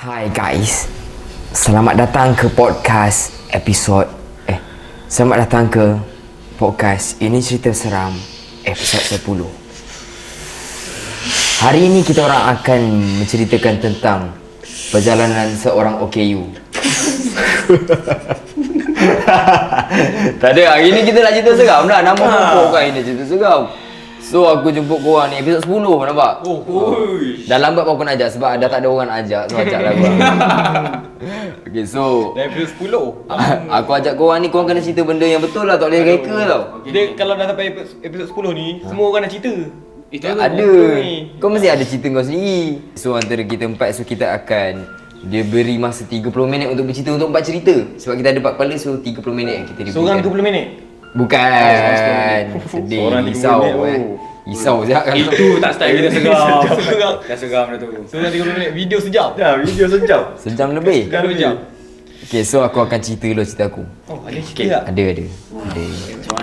Hai guys, selamat datang ke podcast Selamat datang ke podcast Ini Cerita Seram episod 10. Hari ini kita orang akan menceritakan tentang perjalanan seorang OKU. Tak ada, hari ni kita nak cerita seram dah. Nama pokok kan ini cerita seram. So aku jemput korang ni episod 10, nampak? Dah lambat pun aku nak ajak sebab dah tak ada orang nak ajak. So ajak lah korang. Okay, so dah episod 10. aku ajak korang ni, korang kena cerita benda yang betul lah. Tak boleh reka tau. Dia kalau dah sampai episod 10 ni, semua orang nak cerita. Ada. Kau mesti ada cerita kau sendiri. So antara kita empat, so kita akan dia beri masa 30 minit untuk bercerita untuk 4 cerita. Sebab kita ada 4 kepala, so 30 minit kita diberikan. Seorang 30 minit? Bukan. Sedih. Risau Risau sekejap kan. Itu tak style kita seram. Dah seram dah tu. Seorang 30 minit, video sejam. Ya, video sejam. Sejam lebih. Sejam 2 jam. Okay, so aku akan cerita dulu cerita aku. Oh, ada cerita tak? Ada.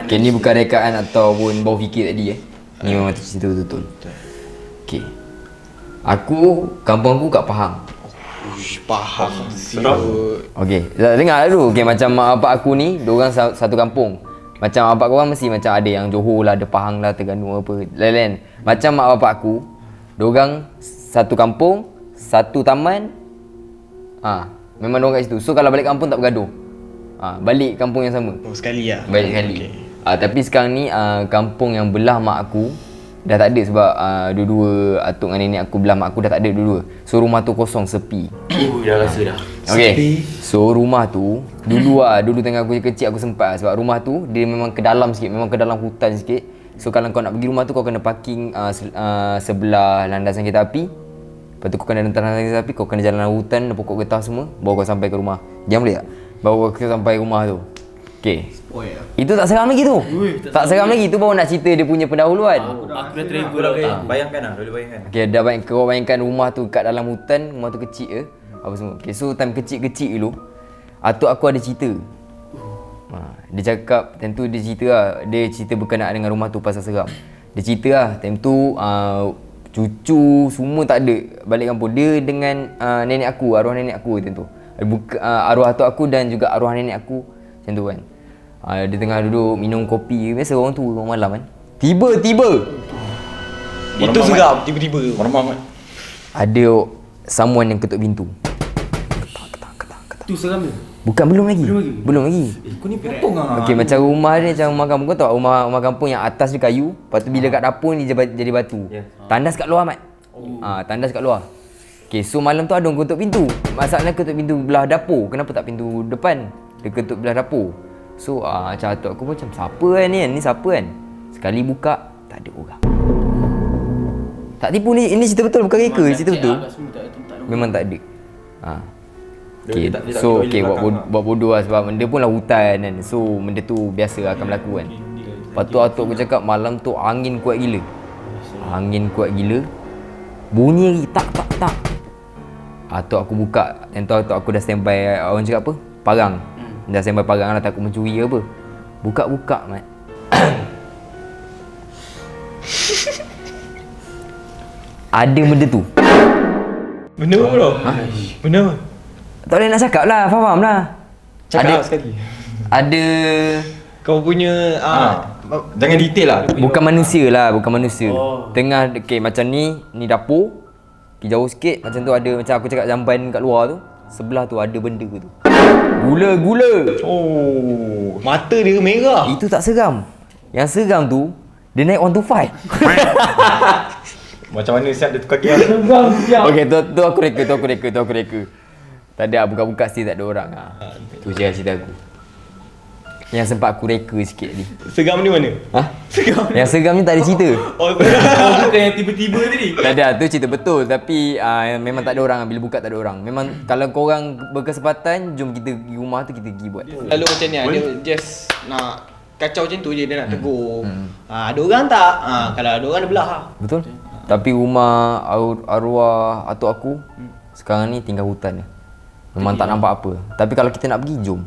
Okay, ni bukan rekaan ataupun bawa fikir tadi Ni memang cerita betul-betul. Okay, kampung aku kat Pahang. Pahang. Seram. Okay, dengar dulu. Okay, macam mak bapak aku ni, diorang satu kampung. Macam mak bapak korang mesti macam ada yang Johor lah, ada Pahang lah, Terengganu apa, lain-lain. Macam mak bapak aku, diorang satu kampung, satu taman. Memang diorang kat situ. So kalau balik kampung tak bergaduh. Balik kampung yang sama. Oh, sekali lah. Balik sekali. Tapi sekarang ni kampung yang belah mak aku dah tak ada sebab dua-dua atuk dengan nenek aku belah mak aku dah tak ada dua-dua. So rumah tu kosong, sepi. Dah rasa dah. Okay. So rumah tu dulu tengah aku kecil aku sempat sebab rumah tu dia memang ke dalam sikit, memang ke dalam hutan sikit. So kalau kau nak pergi rumah tu kau kena parking sebelah landasan kereta api. Lepas tu kau kena rentan landasan kereta api, kau kena jalan hutan, pokok getah semua, baru kau sampai ke rumah. Jangan boleh tak? Baru kau sampai rumah tu. Okay. Itu tak seram lagi tu. Tak seram lagi tu, baru nak cerita dia punya pendahuluan. Aku dah trigger dah. Bayangkan lah, boleh bayangkan. Okay, kau bayangkan rumah tu kat dalam hutan, rumah tu kecil apa semua. Okay, so time kecil-kecil dulu, atuk aku ada cerita. Dia cakap, time tu dia cerita lah. Dia cerita berkenaan dengan rumah tu pasal seram. Dia cerita lah, time tu cucu semua tak ada balik kampung. Dia dengan nenek aku, arwah nenek aku time tu. Arwah atuk aku dan juga arwah nenek aku macam tu kan. Dia tengah duduk minum kopi. Biasa orang tu orang malam kan. Tiba-tiba Itu seram, tiba-tiba. Meremang kan? ada someone yang ketuk pintu. Tu seram tu. Bukan, belum lagi. Kau ni potong lah. Okey, macam rumah dia macam rumah kampung. Kau tahu rumah kampung yang atas dia kayu, lepas tu bila kat dapur ni jadi batu. Tandas kat luar, Mat. Tandas kat luar. Okey, so malam tu ada orang ketuk pintu. Masalahnya ketuk pintu belah dapur. Kenapa tak pintu depan? Dia ketuk belah dapur. So macam atuk aku pun macam siapa kan ni? Ni siapa kan? Sekali buka, tak ada orang. Tak tipu ni, ini cerita betul, bukan reka, cerita betul. Memang tak ada. Okay, so okay, buat bodoh lah sebab benda pun lah hutan kan. So benda tu biasa akan berlaku kan. Lepas tu atuk aku cakap malam tu angin kuat gila. Bunyi lagi tak. Atuk aku buka, yang tu atuk aku dah standby, orang cakap apa? Parang. Dah standby parang lah, takut mencuri ke apa. Buka, Mat. Ada benda tu. Benda apa bro? Benda apa? Tak boleh nak cakap lah, faham lah. Cakap sekali. Ada. Kau punya Jangan detail lah. Bukan manusia. Tengah, okay, macam ni dapur. Okay, jauh sikit, macam tu ada, macam aku cakap jamban kat luar tu. Sebelah tu ada benda tu. Gula. Oh, mata dia merah. Itu tak seram. Yang seram tu, dia naik 125. Macam mana siap dia tukar gear? Okay, tu aku reka. Tak ada, buka-buka still tak ada orang. Tu je cerita aku. Yang sempat aku reka sikit ni. Seram ni mana? Yang seram ni tak ada cerita. Bukan yang tiba-tiba tadi. Tak ada, tu cerita betul. Tapi memang tak ada orang. Bila buka tak ada orang. Memang kalau korang berkesempatan, jom kita pergi rumah tu, kita pergi buat. Lalu macam ni, dia just nak kacau macam tu je, dia nak tegur. Ada orang tak? Kalau ada orang, dia belah lah. Betul. Tapi rumah arwah atuk aku sekarang ni tinggal hutan ni. Memang tak nampak apa. Tapi kalau kita nak pergi, jom.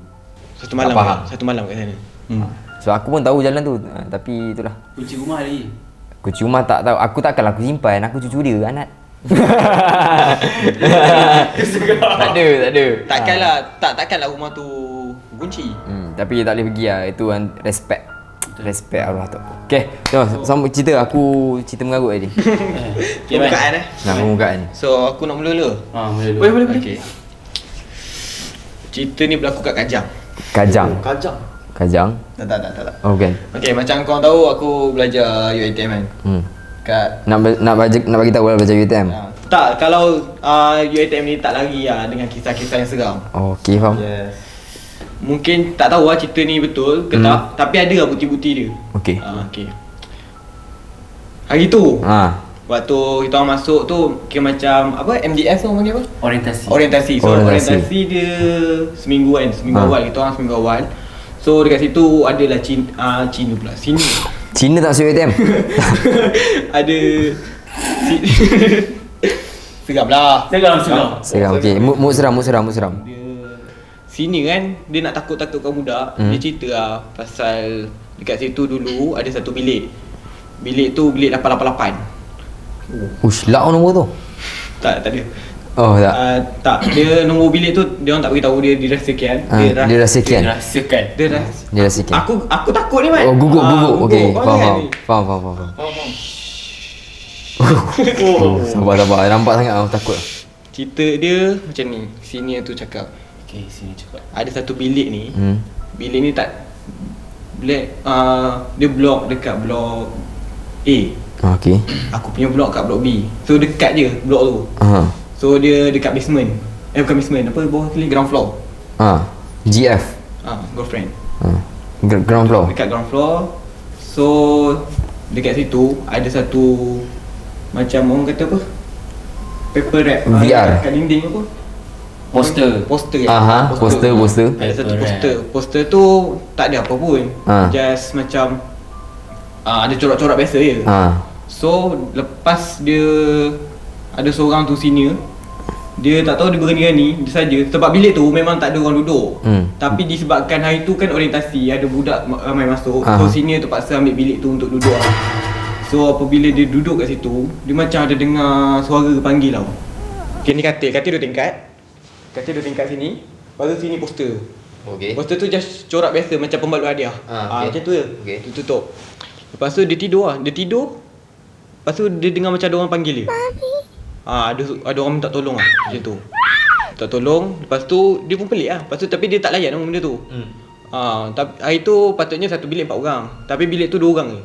Satu malam kat sana. So aku pun tahu jalan tu. Tapi itulah. Kunci rumah lagi. Kunci rumah tak tahu. Aku takkanlah aku simpan. Aku cucu dia, anak. Tak ada. Takkanlah rumah tu kunci. Tapi tak boleh pergi lah. Itu kan respect arwah tu. Okay, sambung cerita. Aku cerita mengarut tadi. Pembukaan Nah, pembukaan. So aku nak mula dulu. Boleh dulu. Boleh. Okay. Cerita ni berlaku kat Kajang. Kajang. Tak. Oh, bukan. Okay, macam korang tahu aku belajar UiTM kan. Kat Nak bagi tahu lah belajar UiTM. tak, kalau UiTM ni tak lari lah dengan kisah-kisah yang seram. Oh, okay, faham. Yes. Mungkin tak tahu lah cerita ni betul ke tak, tapi ada lah bukti-bukti dia. Okay. Okay. Hari tu, Ha. waktu kita orang masuk tu kira macam apa, MDS tu panggil apa? Orientasi. So Orientasi. orientasi dia seminggu kan, seminggu Ha. awal, kita orang seminggu awal. So dekat situ adalah Cina pula, sini. Cina tak masuk UiTM? Ada seram lah. Seram. Okay. Mood seram. Dia sini kan, dia nak takut-takutkan budak. Dia cerita lah pasal dekat situ dulu ada satu bilik. Bilik tu bilik 888. Ush, lah nombor tu. Tak ada. Oh, tak. Tak, dia nombor bilik tu dia orang tak beritahu, dia dirahsiakan. Dia rahsiakan. Dia rahsiakan. Aku takut ni, Mat. Oh, gugup. Okay, Kau ingat ni? faham. Sabar. Nampak sangat aku takut. Cerita dia macam ni. Senior tu cakap, ada satu bilik ni. Bilik ni tak dia blok dekat blok A. Okay. Aku punya blok kat blok B. So dekat je blok tu. So dia dekat basement. Bukan basement, apa bawah kali, ground floor. GF. Girlfriend. Ground floor. Dekat ground floor. So dekat situ ada satu macam orang kata apa? Paper wrap. VR. Kat dinding apa? Poster Poster. Ada satu poster. Poster tu tak ada apa pun. Just macam ada corak-corak biasa je. So lepas dia ada seorang tu senior, dia tak tahu dia berani-berani dia saja sebab bilik tu memang tak ada orang duduk. Tapi disebabkan hari tu kan orientasi, ada budak ramai masuk. So senior terpaksa ambil bilik tu untuk duduk lah. So apabila dia duduk kat situ, dia macam ada dengar suara panggil tau. Okay, ni katil 2 tingkat. Katil 2 tingkat sini. Baru sini poster. Okay. Poster tu just corak biasa macam pembalut hadiah. Okay. Macam tu je. Okay. Dia tutup. Lepas tu dia tidur lah. Lepas tu dia dengar macam ada orang panggil dia. Ada orang minta tolong lah. Macam tu. Minta tolong. Lepas tu dia pun pelik lah. Lepas tu tapi dia tak layan benda tu. Tapi hari tu patutnya satu bilik 4 orang. Tapi bilik tu 2 orang je.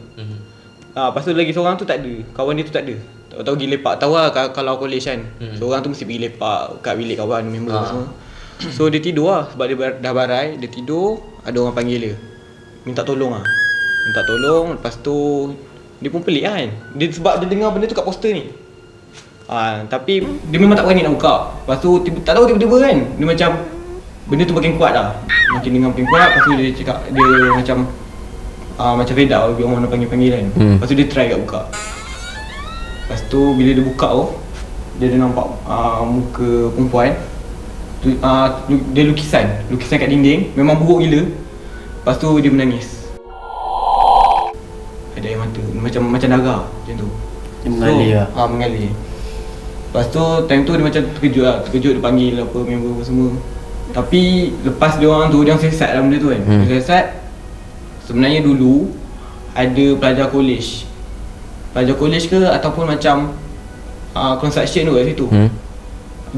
Lepas tu lagi seorang tu tak ada. Kawan dia tu tak ada. Tahu pergi lepak. Tahu lah kalau college kan. Seorang tu mesti pergi lepak kat bilik kawan, member semua. So dia tidur lah. Sebab dia dah barai. Dia tidur. Ada orang panggil dia. Minta tolong lah. Minta tolong. Lepas tu dia pun pelik kan. Sebab dia dengar benda tu kat poster ni. Tapi dia memang tak berani nak buka. Lepas tu tak tahu tiba-tiba kan. Dia macam benda tu makin kuat lah. Makin dengar makin kuat. Lepas tu dia cakap, dia macam fed up bila orang nak panggil-panggil kan. Lepas tu dia try kat buka. Lepas tu bila dia buka tu, dia nampak muka perempuan. Dia lukisan kat dinding. Memang buruk gila. Lepas tu dia menangis. Ada air mata. Macam darah macam tu. Dia mengalir lah. Mengalir. Lepas tu time tu dia macam terkejut lah. Terkejut dia panggil apa member apa semua. Tapi lepas dia orang siasat dalam benda tu kan. Siasat. Sebenarnya dulu ada pelajar college. Pelajar college ke ataupun macam construction tu kat situ.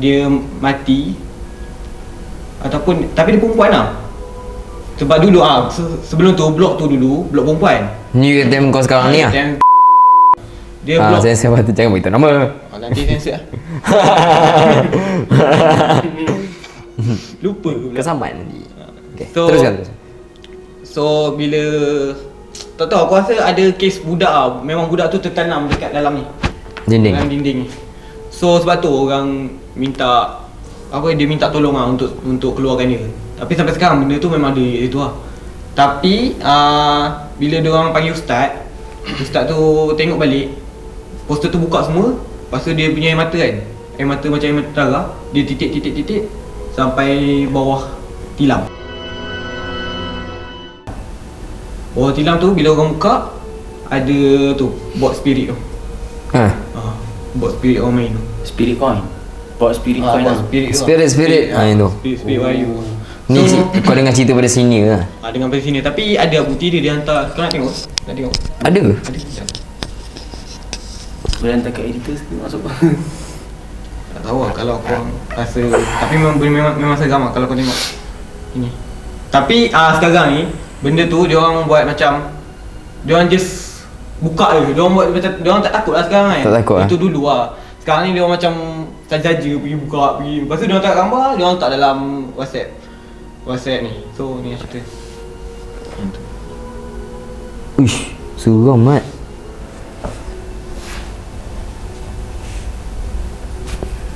Dia mati. Ataupun tapi dia perempuan lah. Sebab dulu sebelum tu blok tu dulu blok perempuan. Ni UiTM kau sekarang ni lah. Dia blok. Saya patut jangan beritahu nama. Nanti sensor lah. Lupa pula. Kesamaan nanti. Okay. So- Teruskan. So bila tak tahu, aku rasa ada kes budak lah. Memang budak tu tertanam dekat dalam ni. Dinding. Dalam dinding ni. So sebab tu orang minta dia minta tolong lah untuk keluarkan dia. Tapi sampai sekarang benda tu memang ada itu lah. Tapi bila dia orang panggil ustaz tu tengok balik, poster tu buka semua. Lepas tu dia punya air mata kan. Air mata macam air mata darah. Dia titik sampai bawah tilam. Bawah tilam tu bila orang buka, ada tu bot spirit tu. Buat spirit orang main tu. Spirit coin. Bawa spirit coin lah. Spirit. Itu. Spirit Wayu. Ni kau dengar cerita pada sini lah. Dengan pada sini. Tapi ada bukti dia hantar. Kau nak tengok? Nak tengok? Ada ke? Ada. Boleh hantar kat editor sikit masuk. Tak tahu lah kalau korang rasa. Tapi memang seram lah kalau kau tengok ini. Tapi sekarang ni benda tu dia orang buat macam dia orang just buka je. Dia orang buat macam dia orang tak takut lah sekarang kan. Tak takut lah. Itu dulu lah. Sekarang ni dia orang macam saja-saja pergi buka pergi. Lepas tu dia orang tak gambar, dia orang tak dalam WhatsApp ni. So ni cerita. Uish, seram mat.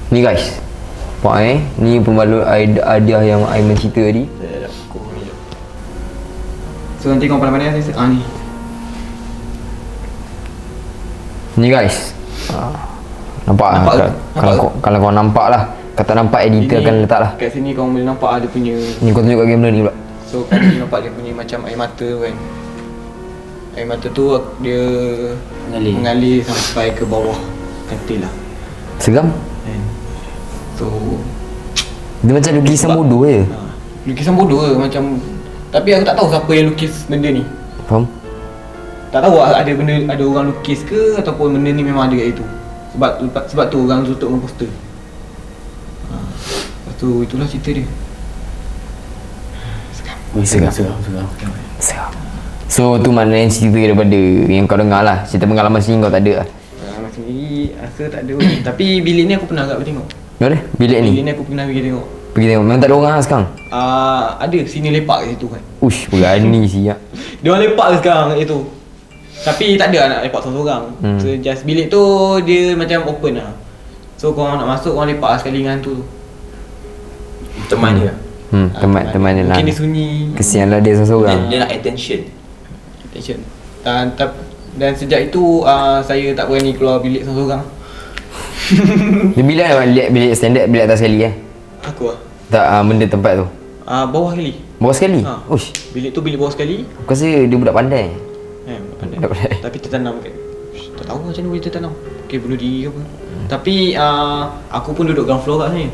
Ni guys. Pak ni pembalut hadiah yang Aiman cerita tadi. So nanti kau pandai-pandai saya ni. Ni guys. Nampak lah. Kalau kau nampak lah. Kata nampak editor akan letak lah. Kat sini kau boleh nampak dia punya. Ni kau tunjuk kat kamera ni pula. So kau boleh nampak dia punya macam air mata tu kan. Air mata tu dia mengalir sampai ke bawah katil lah. Seram? Kan. So dia macam lukisan bodoh je. lukisan bodoh ke macam. Tapi aku tak tahu siapa yang lukis benda ni. Faham? Tak tahu ada orang lukis ke ataupun benda ni memang ada kat situ. Sebab tu orang tutup dengan poster. Lepas tu itulah cerita dia. Seram. So tu maknanya cerita daripada yang kau dengar lah. Cerita pengalaman sini kau tak ada lah. Pengalaman sendiri rasa tak ada. Tapi bilik ni aku pernah agak pergi tengok. Mana? Bilik ni? Bilik ni aku pernah pergi tengok. Pergi tengok. Memang tak ada orang lah sekarang? Ada sini lepak kat situ kan. Ush, berani siap. Dia orang lepak ke sekarang kat situ. Tapi tak ada nak lepak seorang-seorang. So just bilik tu dia macam open lah. So korang nak masuk korang lepak sekali dengan tu. Teman dia. Teman dia lah. Mungkin dia sunyi. Kesian lah dia seorang-seorang. Dia nak attention. Dan sejak itu saya tak berani keluar bilik seorang-seorang. Dia bilik standard, bilik atas sekali Aku lah. Tak benda tempat tu. Bawah sekali. Bawah sekali? Ush. Bilik tu bilik bawah sekali. Aku rasa dia budak pandai. Pandai. Tak pandai. Tapi tertanam kan. Tak tahu macam mana boleh tertanam. Okay, bunuh diri ke apa. Tapi aku pun duduk ground floor kat sini.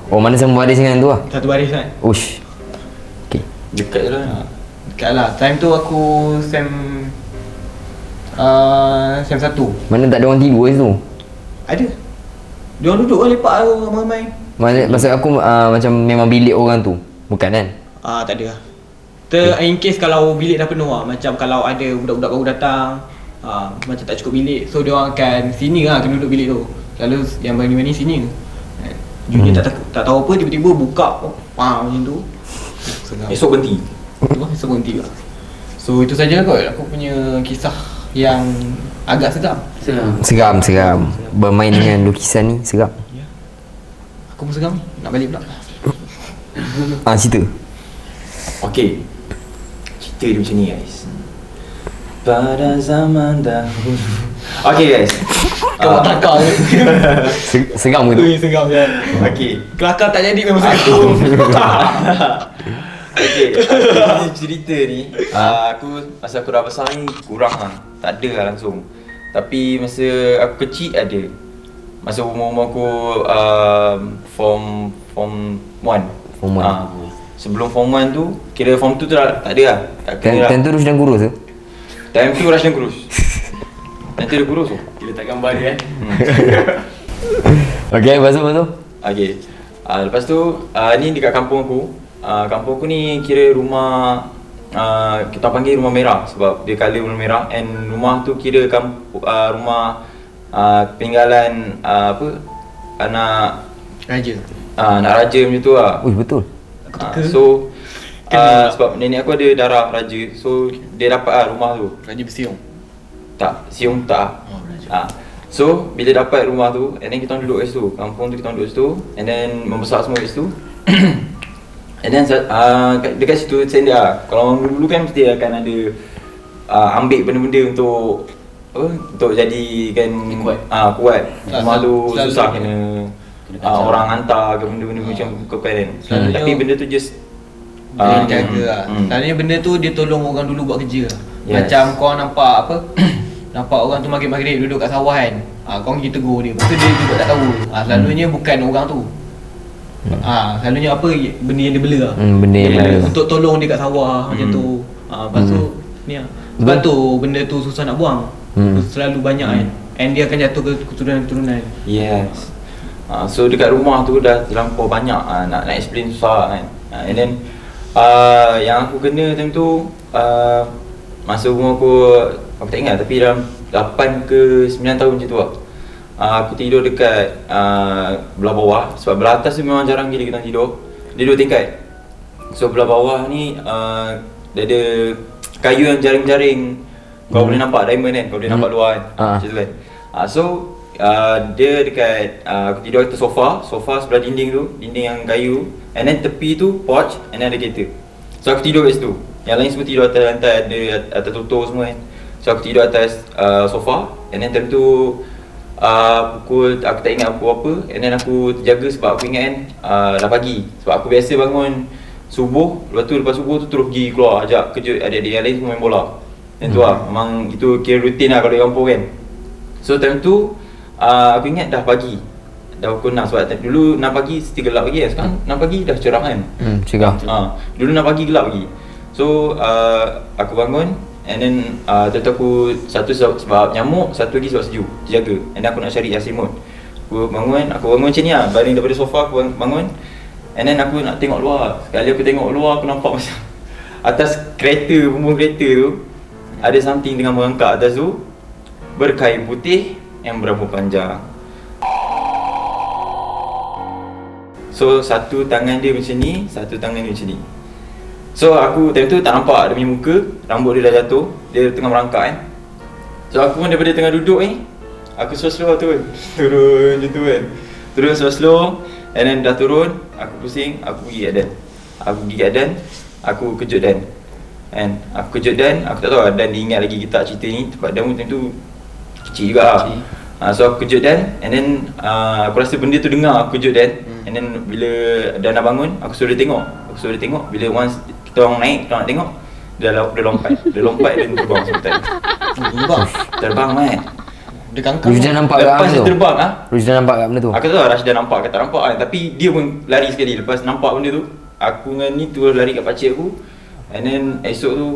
Oh mana sama baris dengan tu lah? Satu baris kan. Ush. Okay. Dekat je lah. Dekat lah. Time tu aku Sem 1. Mana tak ada orang tidur kat situ? Ada. Diorang duduk lah lepak tu ramai-ramai. Maksud aku macam memang bilik orang tu. Bukan kan? Tak ada lah. In case kalau bilik dah penuh lah. Macam kalau ada budak-budak baru datang, macam tak cukup bilik, so diorang akan sini lah, akan duduk bilik tu. Lalu yang berani-berani sini. Junior tak tahu apa, tiba-tiba buka macam tu. Esok berhenti. Esok berhenti lah. So itu saja kot aku punya kisah yang agak seram. Seram. Bermain dengan lukisan ni seram. Aku pun seram ni, nak balik pula. Cerita. Okey. Cerita dia macam ni guys. Pada zaman dahulu. Okey guys. Kau kelakar ke? Seram ke tu? Seram kan? Okey. Kelakar tak jadi memang satu. Okey, ni cerita ni masa aku dah besar ni kurang lah. Tak ada lah langsung. Tapi masa aku kecil ada. Masa umur aku form 1. Form 1. Sebelum form 1 tu, kira form 2 tu tak ada lah. Tak kena lah. Time tu Rush dan Kurus tu? Time tu Rush dan Kurus. Nanti ada Kurus tu. Kita tak gambar dia Okay, lepas tu? Okay. Lepas tu, ni dekat kampung aku. Kampung aku ni kira rumah kita panggil rumah merah sebab dia colour warna merah. And rumah tu kira rumah peninggalan anak raja. Anak raja macam tu lah. Betul. So sebab nenek aku ada darah raja. So dia dapat lah rumah tu. Raja bersiung? Tak, siung tak. Raja. So bila dapat rumah tu, and then kita orang duduk kat situ. Kampung tu kita orang duduk kat situ. And then membesar semua kat situ. And then dekat situ standard lah. Kalau orang dulu kan mesti akan ada ambil benda-benda untuk untuk jadikan kuat. Rumah tu susah kena orang hantar ke benda-benda macam kau kan. Tapi benda tu just dia jaga lah. Selalunya benda tu dia tolong orang dulu buat kerja lah. Yes. Macam kau nampak nampak orang tu maghrib-maghrib duduk kat sawah kan. Korang pergi tegur dia. Lepas tu dia juga tak tahu. Selalunya bukan orang tu. Selalunya apa benda yang dia bela lah. Benda yang Dia bela bela. untuk tolong dia kat sawah macam tu. Lepas tu ni lah. Sebab tu benda tu susah nak buang. Selalu banyak kan. And dia akan jatuh ke keturunan-keturunan. Yes. So dekat rumah tu dah terlampau banyak nak explain susah kan. And then yang aku kena time tu masa umur aku tak ingat tapi dalam 8 ke 9 tahun macam tu lah. Aku tidur dekat belah bawah sebab belah atas tu memang jarang gila kita tidur. Dia 2 tingkat. So belah bawah ni dia ada kayu yang jaring-jaring. Kau boleh nampak diamond kan, kau boleh nampak luar kan. Macam tu kan. So dia dekat aku tidur atas sofa sebelah dinding tu, dinding yang kayu. And then tepi tu porch and then ada kereta. So aku tidur kat situ. Yang lain semua tidur atas lantai, ada atas tutur semua kan. So aku tidur atas sofa. And then time tu pukul, aku tak ingat pukul apa. And then aku terjaga sebab aku ingat kan dah pagi. Sebab aku biasa bangun subuh. Lepas subuh tu terus pergi keluar ajak kejut adik-adik yang lain semua main bola. Dan tu lah, memang itu kira rutin lah kalau di kampung kan. So time tu aku ingat dah pagi. Dah pukul 6 sebab dulu 6 pagi mesti gelap lagi kan. Sekarang 6 pagi dah cerah kan. Cerah. Dulu 6 pagi gelap lagi. So aku bangun. And then tentu aku satu sebab nyamuk, satu lagi sebab sejuk, jaga. And then aku nak cari selimut. Aku bangun macam ni lah, baring daripada sofa aku bangun. And then aku nak tengok luar. Sekali aku tengok luar, aku nampak macam atas kereta, bumbung kereta tu ada something tengah merangkak atas tu, berkain putih yang berambut panjang. So satu tangan dia macam ni, satu tangan dia macam ni. So aku time tu tak nampak dia punya muka, rambut dia dah jatuh, dia tengah merangkak kan. So aku pun daripada tengah duduk ni, aku slow-slow turun. Turun macam tu kan. Turun slow-slow. And then dah turun, aku pusing, aku pergi kat Dan. Aku kejut Dan. And aku kejut Dan, aku tak tahu Dan dia ingat lagi kita cerita ni. Sebab Dan time tu kecil juga lah. So aku kejut Dan. And then aku rasa benda tu dengar aku kejut Dan. And then bila Dan dah bangun, aku suruh dia tengok. Bila once kita orang naik, kita orang nak tengok, dia lompat dan terbang sebentar. Terbang man. Dia kangkang. Rusdan nampak kat Lepas dia terbang Rusdan nampak kat benda tu. aku tak tahu Rashida nampak ke tak nampak kan. Tapi dia pun lari sekali. Lepas nampak benda tu, aku dengan ni terus lari kat pakcik aku. And then esok tu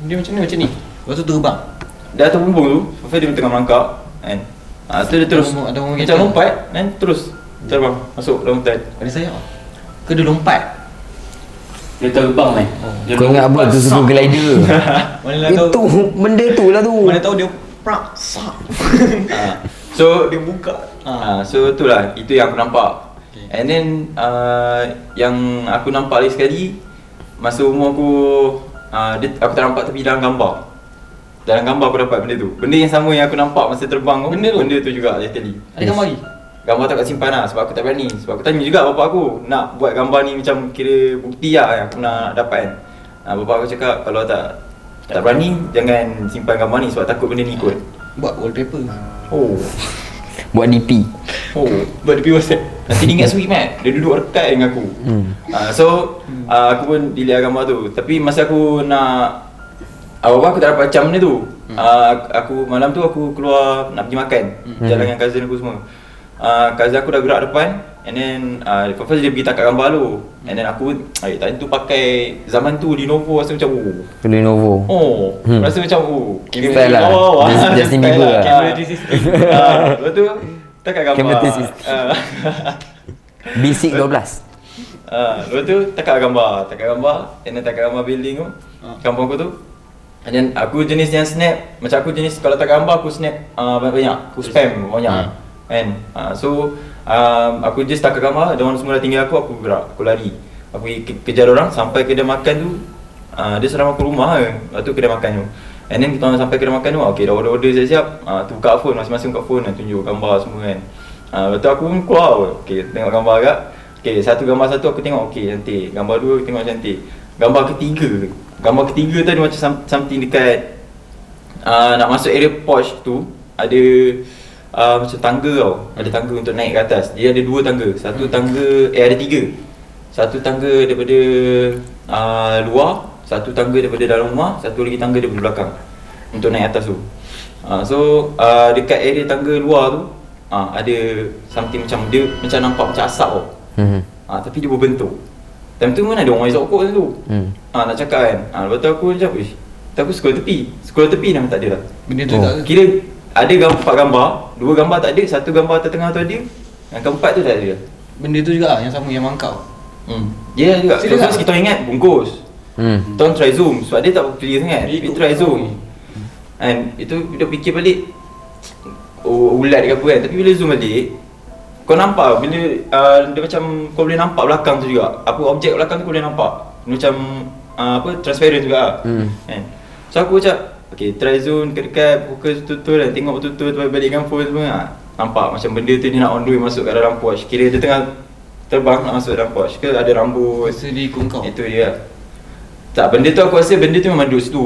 Dia macam ni. Lepas tu terbang. dah atas bumbung tu, lepas dia tengah merangkak kan. Tu dia terus Ada bumbung macam kereta. lompat dan terus terbang masuk dalam hutan. Ada sayap ke dia lompat? Dia terbang man. Kau ingat apa tu suruh glider? Mana lah Itu tahu. benda tu lah tu. Mana tahu dia prak sak. So Dia buka. so itulah, itu yang aku nampak. Okay. And then yang aku nampak lagi sekali masa umur aku aku tak nampak tapi dalam gambar. Dalam gambar aku dapat benda tu. Benda yang sama yang aku nampak masa terbang tu. Benda tu juga literally. Ada gambar lagi? Gambar tak kat simpan lah sebab aku tak berani. Sebab aku tanya juga bapak aku nak buat gambar ni macam kira bukti lah yang aku nak dapat kan. Bapak aku cakap kalau tak berani jangan simpan gambar ni sebab takut benda ni ikut. Buat wallpaper. Oh. Buat DP. Buat DP WhatsApp. Nanti dia ingat sweet mat. Dia duduk rekat dengan aku. So aku pun delete gambar tu. Tapi masa aku nak awal-awal aku tak dapat macam benda tu. Aku malam tu aku keluar nak pergi makan. Jalan dengan cousin aku semua. Cousin aku dah gerak depan. And then first dia pergi tangkap gambar tu. And then aku tadi tu pakai zaman tu Lenovo rasa macam Lenovo. rasa macam Style lah. Justin Bieber lah. Kamera 360. Lepas tu tangkap gambar. Kamera 360. B6 12. Lepas tu tangkap gambar. And then tangkap gambar building tu kampung aku tu. And then aku jenis yang snap. Macam aku jenis kalau tangkap gambar aku snap banyak-banyak. Aku spam banyak kan. So aku just tangkap gambar. Diorang semua dah tinggal aku gerak. Aku lari. Aku pergi kejar orang sampai kedai makan tu. Dia serang aku rumah ke. Lepas tu kedai makan tu. And then kita orang sampai kedai makan tu. Okay dah order-order siap-siap. Tu buka phone. Masing-masing buka phone. Tunjuk gambar semua kan. Lepas tu aku pun keluar. Okay tengok gambar agak. Okay satu gambar satu aku tengok okay cantik. Gambar dua aku tengok cantik. Gambar ketiga tu ada macam something dekat nak masuk area porch tu. Ada macam tangga tau. Ada tangga untuk naik ke atas. Dia ada dua tangga. Satu tangga ada tiga. Satu tangga daripada luar, satu tangga daripada dalam rumah, satu lagi tangga daripada belakang untuk naik atas tu. Dekat area tangga luar tu ada something macam dia macam nampak macam asap tau. Tapi dia berbentuk. Time tu mana ada orang isap rokok tu. Nak cakap kan. Lepas tu aku macam aku scroll tepi dah tak ada lah. Benda tu tak ada. Kira ada 4 gambar, 2 gambar tak ada, 1 gambar tengah tu ada, yang keempat tu tak ada. Benda tu juga yang sama yang mangkau. Ya juga. Serius First kita ingat bungkus. Kita orang try zoom sebab dia tak clear sangat. Kita try zoom. And itu kita fikir balik ulat ke apa kan. Tapi bila zoom balik kau nampak bila dia macam kau boleh nampak belakang tu juga. Apa objek belakang tu kau boleh nampak. Macam transparent juga kan. So aku macam okay, try zoom dekat-dekat, fokus betul-betul dan tengok betul-betul balikkan phone semua. Nampak macam benda tu dia nak on the way masuk kat dalam pouch. Kira dia tengah terbang nak masuk dalam pouch ke ada rambut. Rasa dia ikut kau. Itu dia. Tak, benda tu aku rasa benda tu memang duduk situ.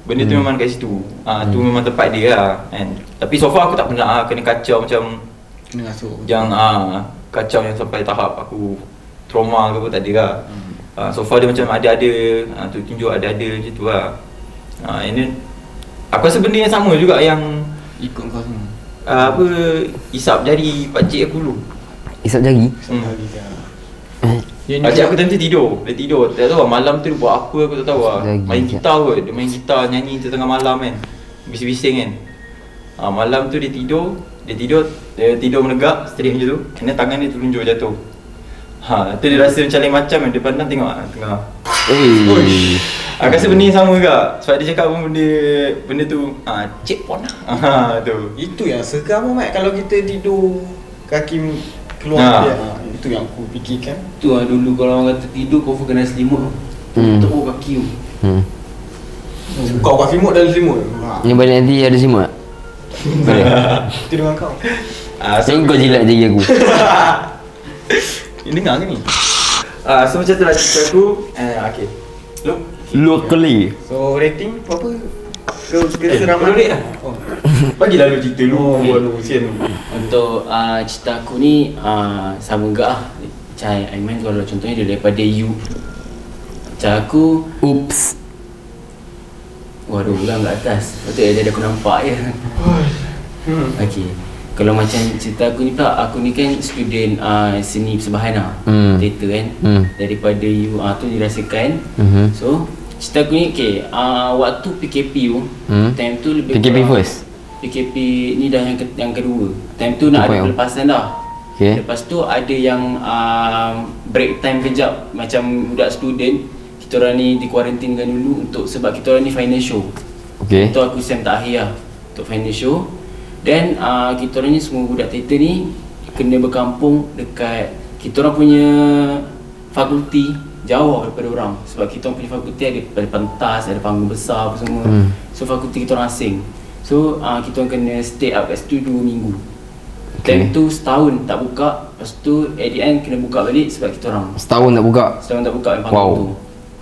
Benda tu memang kat situ. Tu memang tempat dia lah kan. Tapi so far aku tak pernah kena kacau macam Kena masuk. yang kacau yang sampai tahap aku trauma ke apa tak ada lah. So far dia macam ada-ada, tu tunjuk ada-ada macam tu lah. Ini aku rasa benda yang sama juga yang Ikut kau semua. isap jari pakcik aku dulu. Isap jari? Pakcik aku time tu tidur. Dia tidur. Tak tahu lah malam tu dia buat apa aku tak tahu lah. Lagi, Main gitar kot. Dia main gitar nyanyi tu tengah malam kan. Bising-bising kan. Malam tu dia tidur. Dia tidur menegak straight macam tu. Kena tangan dia terlunjuk jatuh. Tu dia rasa macam lain macam kan. Dia pandang tengok tengah. Aku rasa benda yang sama juga. Sebab dia cakap pun benda tu cik pon lah. Tu. Itu yang seram Mat kalau kita tidur kaki keluar dia. Itu yang aku fikirkan. Tu lah dulu kalau orang kata tidur kau kena selimut. Tepuk kaki tu. Kau kaki mut dalam selimut. Ni balik nanti ada semua tak? Boleh? Itu dengan kau. Saya kau jilat jari aku. Ni dengar ke ni? So macam tu lah cerita aku. Okay. Locally. So rating berapa? Kau seram Boleh lah. Bagilah lu cerita lu. Lu sian. Untuk cerita aku ni sama juga lah. Macam Aiman kalau contohnya dia daripada you. Macam aku Oops. waduh ulang kat atas. Patut dia aku nampak je. Okay. Kalau macam cerita aku ni pula, aku ni kan student seni persembahan lah. Teater kan. Daripada you tu dirasakan. So cerita aku ni okay, waktu PKP tu, time tu lebih PKP kurang, first? PKP ni dah yang kedua. Time tu nak ada pelepasan dah. Okay. Lepas tu ada yang break time kejap. Macam budak student, kita orang ni dikuarantinkan dulu untuk sebab kita orang ni final show. Okay. Itu aku sem tak akhir lah untuk final show. Dan kita orang ni semua budak teater ni kena berkampung dekat kita orang punya fakulti jauh daripada orang. Sebab kita orang punya fakulti ada pentas, ada panggung besar apa semua. So fakulti kita orang asing. So kita orang kena stay up kat situ 2 minggu. Time tu setahun tak buka. Lepas tu at the end kena buka balik sebab kita orang Setahun tak buka? setahun tak buka panggung tu.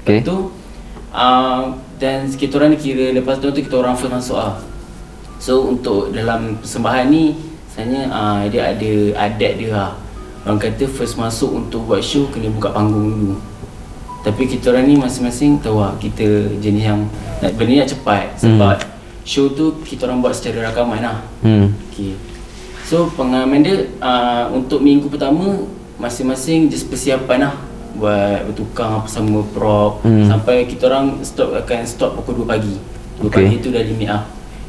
Okay. Lepas tu dan kita orang ni kira lepas tu kita orang first masuk lah. So untuk dalam persembahan ni sebenarnya dia ada adat dia lah. Orang kata first masuk untuk buat show kena buka panggung dulu. Tapi kita orang ni masing-masing tahu lah kita jenis yang benda ni nak cepat. Sebab show tu kita orang buat secara rakaman lah. Okay. So pengalaman dia untuk minggu pertama masing-masing just persiapan lah. Buat bertukar sama prop sampai kita orang akan stop pukul 2 pagi. 2 pagi tu dah limit lah.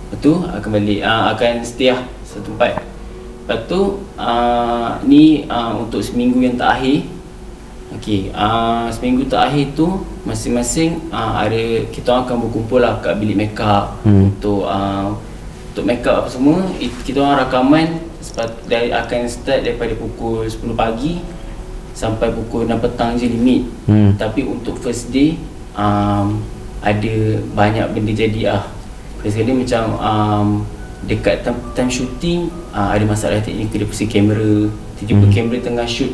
Lepas tu akan balik akan stay lah satu tempat. Lepas tu ni untuk seminggu yang terakhir. Okey, seminggu terakhir tu masing-masing ada kita orang akan berkumpul lah kat bilik makeup untuk makeup apa semua. Kita orang rakaman akan start daripada pukul 10 pagi sampai pukul 6 petang je limit. Tapi untuk first day ada banyak benda jadi lah. First day macam dekat time shooting ada masalah teknikal dari pusing kamera. Tiba-tiba kamera tengah shoot,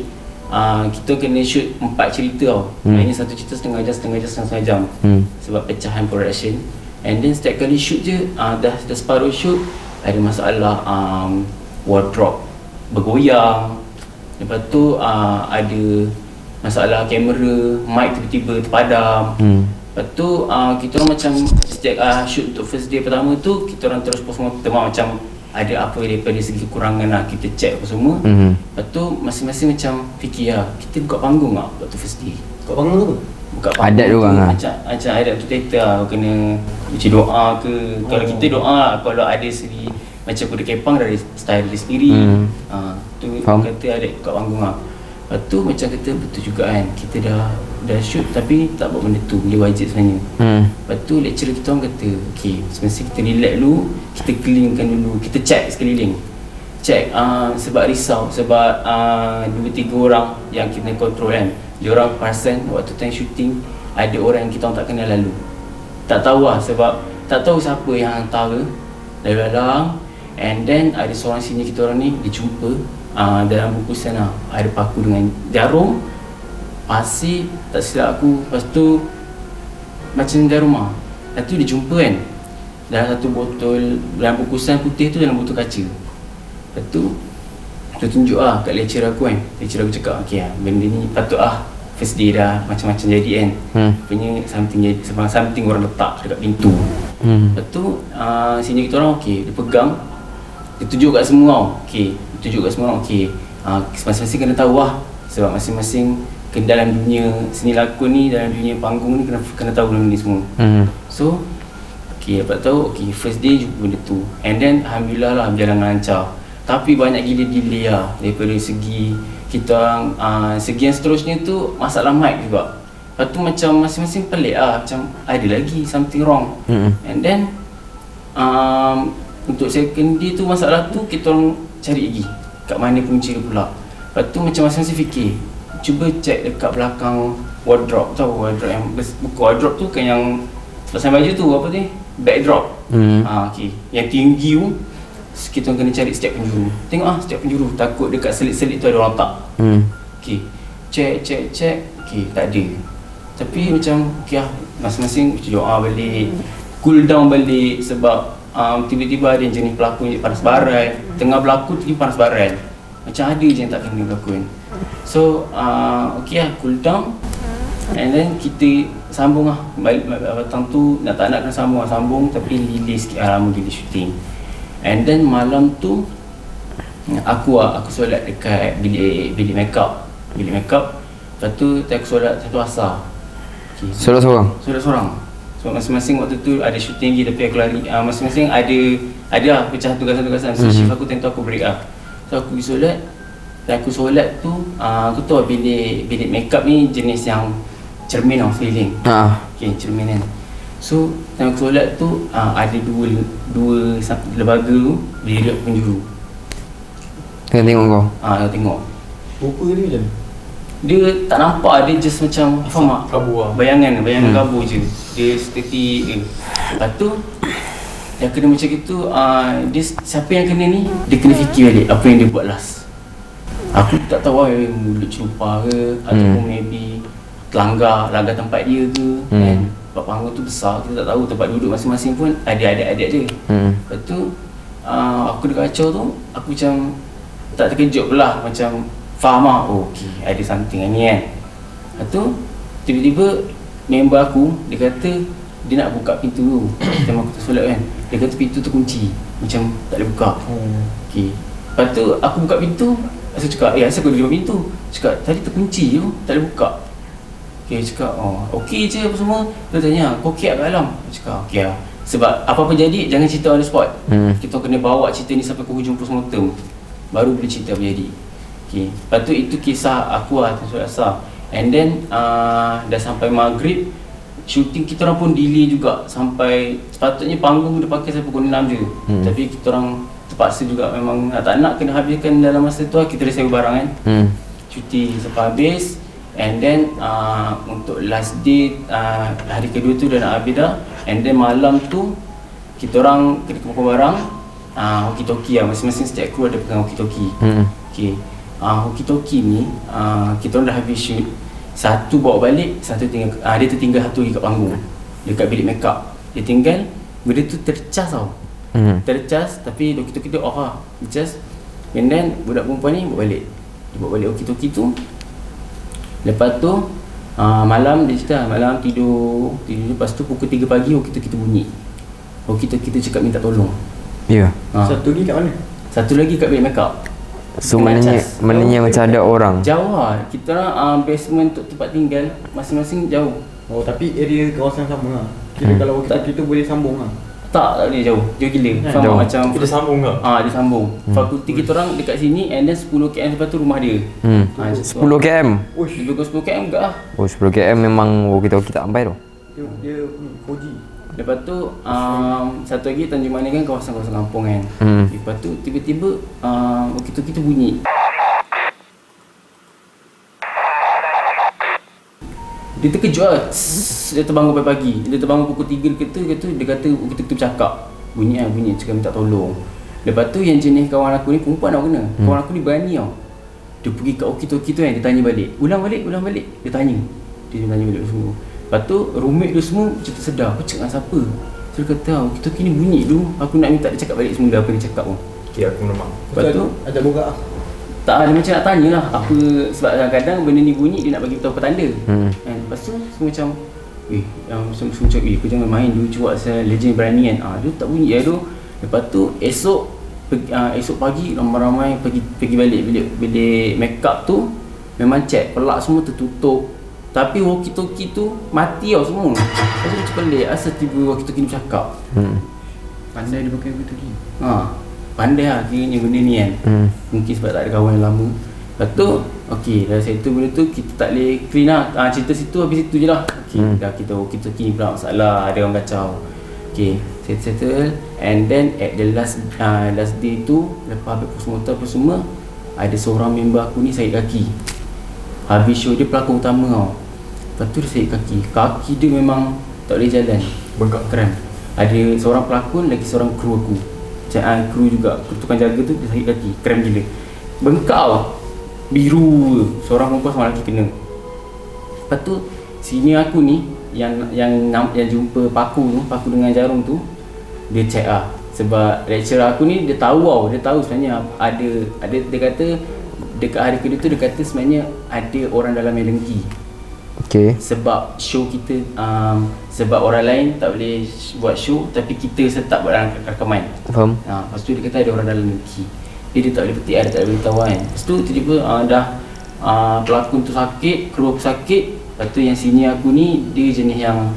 kita kena shoot 4 cerita tau. Maksudnya satu cerita setengah jam sebab pecahan production. And then setiap kali shoot je dah separuh shoot ada masalah wardrobe bergoyang. Lepas tu ada masalah kamera, mic tiba-tiba terpadam. Lepas tu kita orang macam setiap shoot untuk first day pertama tu, kita orang terus postmortem macam ada apa daripada segi kekurangan lah, kita check apa semua. Lepas tu masing-masing macam fikir kita buka panggung tak waktu first day. Kau bangun tu? Buka panggung Adat tu diorang lah. macam adat tu teater lah, kena baca doa ke. Kalau kita doa lah, kalau ada segi macam kuda kepang dari style dia sendiri. Tu Faham. kata adat buka panggung lah. Lepas tu macam kata betul juga kan, kita dah shoot tapi tak buat benda tu, benda wajib sebenarnya. Lepas tu lecturer kita orang kata, okay, semasa kita relax dulu, kita cleankan dulu, kita check sekeliling. Check sebab risau, sebab 2-3 orang yang kita control kan, diorang perasan waktu time shooting ada orang yang kita orang tak kenal lalu. Tak tahu lah, sebab tak tahu siapa yang hantar ke lalu-lalang. And then ada seorang senior kita orang ni, dia jumpa dalam bungkusan lah, ada paku dengan jarum, pasir, tak silap aku. Lepas tu macam jarum lah. Lepas tu dia jumpa kan dalam satu botol, dalam bungkusan putih tu dalam botol kaca. Lepas tu dia tunjuk lah kat lecturer aku kan. Lecturer aku cakap, okay lah, benda ni patut lah, first day dah macam-macam jadi kan. Punya something orang letak dekat pintu. Lepas tu senior kita orang okay, dia pegang, dia tunjuk kat semua, okay, tunjuk kat semua, okay, masing-masing kena tahu lah, sebab masing-masing dalam dunia seni lakon ni, dalam dunia panggung ni kena tahu benda ni semua. So okay, dapat tahu, okay, first day jumpa benda tu. And then alhamdulillah lah berjalan lancar. Tapi banyak gila delay lah daripada segi kita orang. Segi yang seterusnya tu masalah mic juga. Lepas tu macam masing-masing pelik lah, macam ada lagi something wrong. And then untuk second day tu masalah tu kita orang cari lagi kat mana punca dia pula. Lepas tu macam masing-masing fikir, cuba check dekat belakang wardrobe. Tahu wardrobe yang bukan wardrobe tu kan, yang pasang baju tu apa tu, backdrop. Okay, yang tinggi tu kita kena cari setiap penjuru. Tengok setiap penjuru, takut dekat selit-selit tu ada orang tak. Okay, check. Okay, tak ada. Tapi macam okay lah, masing-masing doa balik, cool down balik. Sebab tiba-tiba ada jenis pelakon je panas baran, tengah berlakon tu panas baran, macam ada je yang tak kena berlakon. So okay lah, cool down. And then kita sambung lah balik petang tu, nak tak nak kena sambung tapi delay sikit lama delay shooting. And then malam tu aku solat dekat bilik makeup. Lepas tu aku solat satu asar. Okay. Solat seorang. So masing-masing waktu tu ada shooting lagi, tapi aku lari. Masing-masing ada lah pecah tugasan-tugasan. So shift aku tentu aku break lah. So aku pergi solat. Dan aku solat tu aku tahu bilik makeup ni jenis yang cermin tau, seliling. Okay, cermin kan. So time aku solat tu ada dua lembaga tu berdiri kat penjuru. Tengah tengok kau. Tengok. Rupa dia macam Dia tak nampak, dia just macam faham tak? kabur lah. Bayangan kabur je. Dia seperti lepas tu yang kena macam gitu, dia siapa yang kena ni, dia kena fikir balik apa yang dia buat last. Aku tak tahu mulut celupar ke, ataupun maybe langgar tempat dia ke kan. Sebab panggung tu besar, kita tak tahu tempat duduk masing-masing pun ada adat-adat dia. Lepas tu aku dah kacau tu, aku macam tak terkejut pula, macam faham lah, okay, ada something ni kan. Lepas tu tiba-tiba member aku, dia kata dia nak buka pintu tu. Time aku tersolat kan, dia kata pintu tu kunci, macam tak boleh buka. Okay. Lepas tu aku buka pintu, saya cakap, asal kau duduk pintu? Cakap, tadi terkunci je, tak boleh buka. Okay, cakap, okey je apa semua. Dia tanya, kau okey kat dalam? Cakap, okey lah. Sebab apa-apa jadi, jangan cerita on the spot. Kita kena bawa cerita ni sampai ke hujung postmortem, baru boleh cerita apa jadi. Okay. Lepas tu itu kisah aku lah, solat asar. And then dah sampai maghrib, shooting kita orang pun delay juga. Sampai sepatutnya panggung dia pakai sampai pukul 6 je. Tapi kita orang terpaksa juga, memang tak nak kena habiskan dalam masa tu lah. Kita dah sewa barang kan. Cuti sampai habis. And then untuk last day, hari kedua tu dah nak habis dah. And then malam tu kita orang kena kumpul barang, walkie-talkie lah, masing-masing setiap kru ada pegang walkie-talkie. Okay. Walkie-talkie ni kita orang dah habis shoot, satu bawa balik, satu tinggal, dia tertinggal satu lagi kat panggung dekat bilik makeup. Dia tinggal, benda tu tercas tau. Tercas, tapi walkie-talkie tu off lah, tercas. And then budak perempuan ni bawa balik, dia bawa balik walkie-talkie tu. Lepas tu Malam dia cerita, malam tidur lepas tu pukul 3 pagi kita bunyi. Kita cakap minta tolong. Ya. Satu lagi kat mana? Satu lagi kat bilik makeup. So maknanya macam ada orang. Jauh lah. Kita orang basement untuk tempat tinggal masing-masing jauh. Oh, tapi area kawasan sama lah. Kira kalau kita boleh sambung lah. Tak boleh jauh gila. Faham Jauh. macam Kita sambung ke? dia sambung. Fakulti kita orang dekat sini and then 10 km lepas tu rumah dia. 10 km. Lebih kurang 10 km enggak lah. Oh 10 km memang walkie-talkie tak sampai tu. Dia 4G. Lepas tu satu lagi Tanjung Manis kan kawasan-kawasan kampung kan. Lepas tu tiba-tiba kita bunyi. Dia terkejut lah. Dia terbangun pagi-pagi. Dia terbangun pukul 3 dia kata kita bercakap. Bunyi cakap minta tolong. Lepas tu yang jenis kawan aku ni perempuan tau kena. Kawan aku ni berani tau. Dia pergi kat walkie-talkie tu kan, dia tanya balik. Ulang balik. Dia tanya balik semua. Lepas tu roommate dia semua macam tersedar. Aku cakap dengan siapa? So dia kata walkie-talkie ni bunyi dulu. Aku nak minta dia cakap balik semula apa dia cakap pun. Okay, aku memang. Lepas tu Ajak borak lah. tak, dia macam nak tanya lah apa. Sebab kadang-kadang benda ni bunyi dia nak bagi tahu petanda. Kan? Lepas tu semua macam semua macam kau jangan main dulu cuak pasal legend berani kan. Dia tak bunyi tu. Lepas tu esok pagi ramai-ramai pergi balik bilik makeup tu. Memang check pelak semua tertutup. Tapi walkie-talkie tu mati tau semua. Lepas tu macam pelik asal tiba walkie-talkie ni bercakap. Pandai dia pakai walkie-talkie. Pandai lah kiranya benda ni kan. Mungkin sebab tak ada kawan yang lama. Lepas tu dah settle benda tu, kita tak boleh clean lah. Cerita situ habis situ je lah. Dah kita walkie-talkie ni pula masalah, ada orang kacau. Settle. And then at the last day tu, lepas habis postmortem apa semua, ada seorang member aku ni sakit kaki. Habis show dia pelakon utama tau. Lepas tu dia sakit kaki. Kaki dia memang tak boleh jalan. Bengkak. Kram. Ada seorang pelakon, lagi seorang kru aku. Kru juga, tukang jaga tu dia sakit kaki. Kram gila. Bengkak tau. Biru. Seorang perempuan sama lelaki kena. Lepas tu senior aku ni yang jumpa paku dengan jarum tu, dia check lah. Sebab lecturer aku ni dia tahu sebenarnya ada dia kata dekat hari kedua tu dia kata sebenarnya ada orang dalam yang dengki. Sebab show kita sebab orang lain tak boleh buat show tapi kita tetap buat rakaman. Faham? Lepas tu dia kata ada orang dalam dengki. Dia tak boleh petik, dia tak boleh beritahu kan. Lepas tu tiba-tiba dah pelakon tu sakit, kru aku sakit. Lepas tu yang senior aku ni dia jenis yang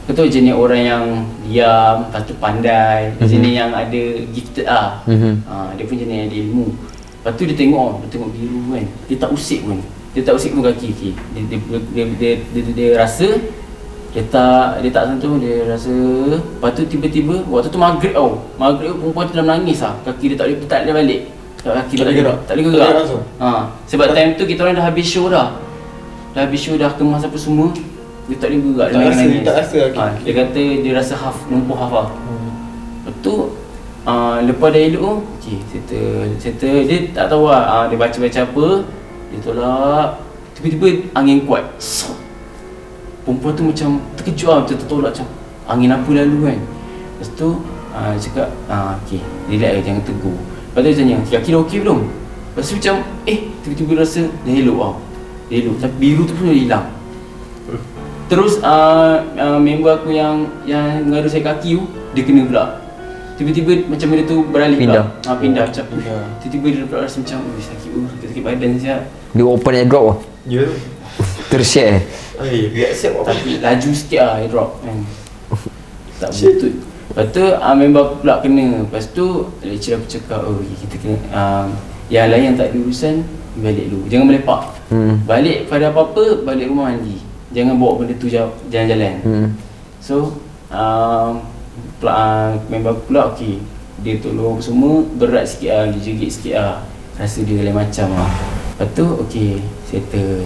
jenis orang yang diam, lepas tu pandai, jenis yang ada gifted lah. Dia pun jenis yang ada ilmu. Lepas tu dia tengok biru kan. Dia tak usik pun kaki. Dia rasa dia tak sentuh, dia rasa. Lepas tu tiba-tiba waktu tu maghrib perempuan tu dah menangis lah. Kaki dia tak boleh balik. Kaki tak boleh gerak. Sebab time tu kita orang dah habis show dah. Dah kemas apa semua. Dia tak boleh gerak. Dia tak rasa lagi. Dia kata dia rasa lumpuh lah. Lepas tu lepas dah elok settle. Dia tak tahu lah dia baca-baca apa. Dia tolak. Tiba-tiba angin kuat. Perempuan tu macam terkejut lah, macam tertolak macam angin apa lalu kan. Lepas tu cakap relax jangan tegur. Lepas tu dia tanya kaki dah okey belum? Lepas tu macam tiba-tiba rasa dah elok tau. Tapi biru tu pun dah hilang. Terus member aku yang ngadu saya kaki tu dia kena pula. Tiba-tiba macam benda tu beralih Pindah. pula. Pindah macam tiba-tiba dia pula rasa macam sakit badan siap. Dia open airdrop lah. Ya. Tershare. Biar siap apa? Tapi laju sikit lah airdrop kan. Tak betul. Lepas tu member aku pula kena. Lepas tu lecturer aku cakap kita kena yang lain yang tak ada urusan balik dulu. Jangan melepak. Balik pada apa-apa balik rumah mandi. Jangan bawa benda tu jalan-jalan. So member aku pula okey. Dia tolong semua berat sikit lah, dia jegit sikit lah. Rasa dia lain macam lah. Lepas tu okey, settle.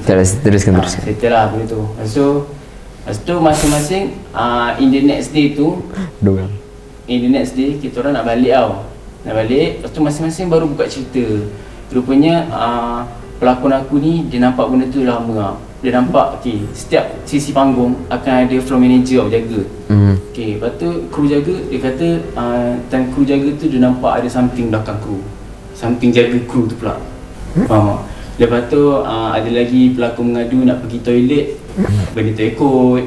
Teruskan. Settle lah benda tu. Lepas tu masing-masing in the next day tu, kita orang nak balik tau. Lepas tu masing-masing baru buka cerita. Rupanya pelakon aku ni dia nampak benda tu lama lah. Dia nampak setiap sisi panggung akan ada floor manager jaga. Lepas tu kru jaga dia kata time kru jaga tu dia nampak ada something belakang kru. Something jaga kru tu pula. Faham tak? Lepas tu ada lagi pelakon mengadu nak pergi toilet, benda tu ikut.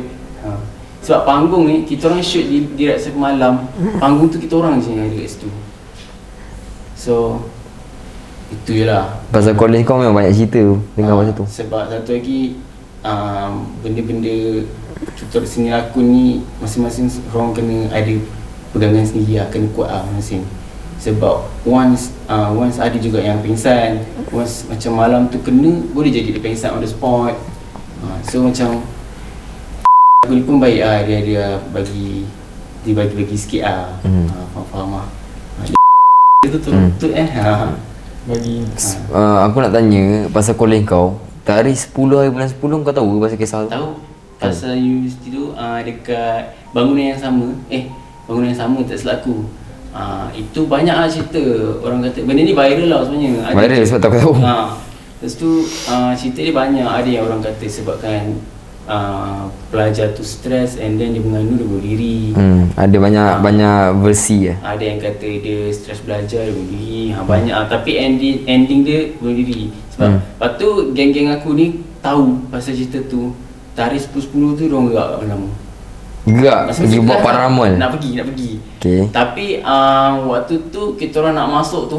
Sebab panggung ni kita orang shoot di Raksa Malam, panggung tu kita orang je yang ada kat situ. So itu je lah. Pasal college kau memang banyak cerita dengar masa tu. Sebab satu lagi benda-benda kita di sini lakon ni masing-masing orang kena ada pegangan sendiri lah, kena kuat lah masing. Sebab once ada juga yang pingsan, once macam malam tu kena, boleh jadi dia pingsan on the spot. So macam aku ni pun baik lah, dia bagi sikit lah. Faham lah. Itu tu Bagi Aku nak tanya pasal college kau. Tarikh 10 hari bulan 10 kau tahu pasal kisah tu? tahu pasal universiti tu dekat bangunan yang sama. Bangunan yang sama tak silap aku. Itu banyak lah cerita. Orang kata benda ni viral lah sebenarnya. Viral sebab tak tahu. Lepas tu cerita dia banyak. Ada yang orang kata sebabkan pelajar tu stres and then dia mengandung, dia bunuh diri. Ada banyak versi ya. Ada yang kata dia stres belajar, dia bunuh diri. Banyak lah. Tapi ending dia bunuh diri. Sebab lepas tu geng-geng aku ni tahu pasal cerita tu. Tarikh 10-10 tu diorang gerak kat Malam. Gerak pergi buat paranormal. Nak pergi. Okay. Tapi waktu tu kita orang nak masuk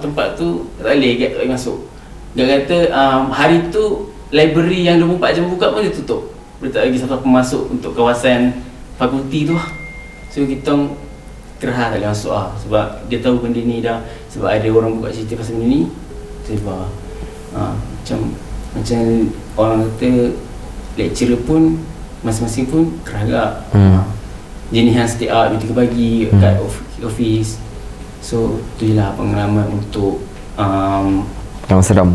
tempat tu tak boleh masuk. Dia kata hari tu library yang 24 jam buka pun dia tutup. Dia tak lagi siapa masuk untuk kawasan fakulti tu lah. So kita orang kerah tak boleh masuk lah. Sebab dia tahu benda ni dah. Sebab ada orang buka cerita pasal benda ni. Sebab macam orang kata lecturer pun masing-masing pun kerah agak. Jenis yang stay up 3 pagi kat office. So tu je lah pengalaman untuk Seram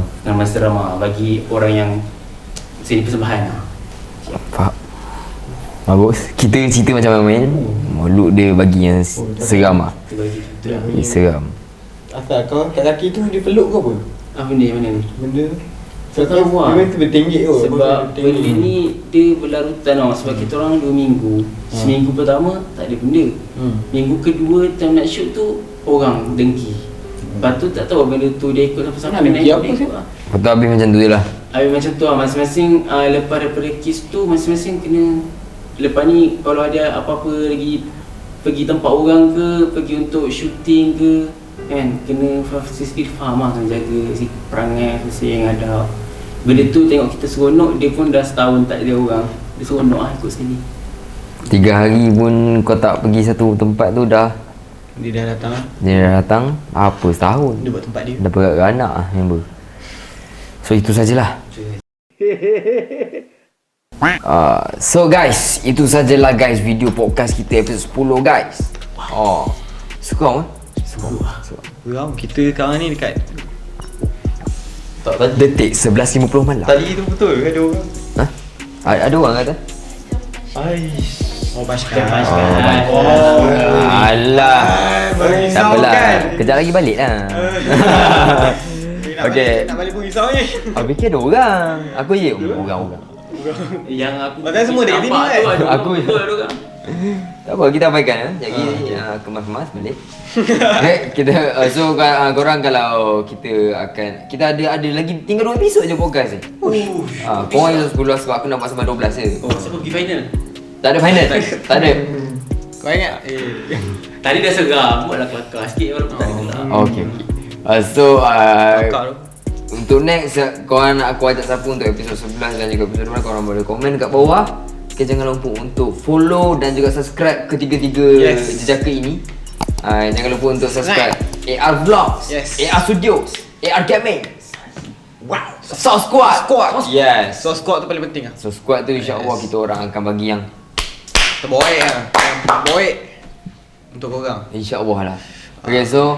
lah bagi orang yang seni persembahan lah. Faham. Bagus. Kita cerita macam main. Look dia bagi yang seram lah. Seram. Asal kau kat laki tu dia peluk kau apa? Benda ni? Benda Tak tahu lah. Dia bertinggi tu. Sebab benda ni dia berlarutan tau. Sebab kita orang 2 minggu. Seminggu pertama tak ada benda. Minggu kedua time nak shoot tu orang dengki. Lepas tu tak tahu benda tu dia ikut sampai Dengki apa sih? Lepas tu habis macam tu je lah. Habis macam tu lah. Masing-masing lepas daripada kes tu masing-masing kena. Lepas ni kalau ada apa-apa lagi pergi tempat orang ke, pergi untuk shooting ke, kan kena faham lah, kena jaga si perangai yang ada. Benda tu tengok kita seronok, dia pun dah setahun tak ada orang. Dia seronok lah ikut sekali. 3 hari pun kau tak pergi satu tempat tu dah. Dia dah datang lah. Dia dah datang apa setahun. Dia buat tempat dia. Dah beranak lah member. So itu sajalah. So guys, itu sajalah guys video podcast kita episode 10 guys. Suka kan? Suka. Kita sekarang ni dekat detik 11.50 malam. Tadi tu betul ke ada orang? Ada orang kata? Aish. Basikal. Alah. Tak apalah. Kejap lagi balik lah. Okay. Nak balik pun risau ni. Aku fikir ada orang. Aku orang. Yang aku Pasal semua dekat sini kan? Aku ada orang. Tak apa, kita abaikan lagi kemas-kemas balik. Okay, kita so korang kalau kita akan ada lagi tinggal 2 episod je podcast ni. Korang episode 10 sebab aku nampak sampai 12 je. Siapa pergi final? Tak ada final. Tak ada. Kau ingat? Tadi dah seram, buatlah kelakar sikit baru tak ada lah. Okay. So untuk next korang nak aku ajak siapa untuk episod 11 dan juga episod 12, korang boleh komen kat bawah. Okay, jangan lupa untuk follow dan juga subscribe ketiga-tiga jejaka ini. Jangan lupa untuk subscribe AR Vlogs, AR Studios, AR Gaming. Wow. Sauce Squad. Yes. So squad tu paling penting lah. So squad tu insya-Allah kita orang akan bagi yang terbaik lah. Yang terbaik untuk korang. insya-Allah lah. Okay, so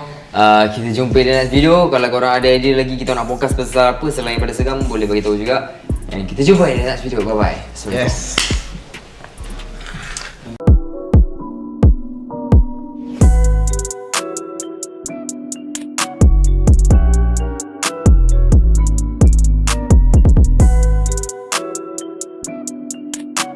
kita jumpa di next video. Kalau korang ada idea lagi kita nak podcast pasal apa selain pada seram, boleh bagi tahu juga. And kita jumpa di next video. Bye bye. Yes.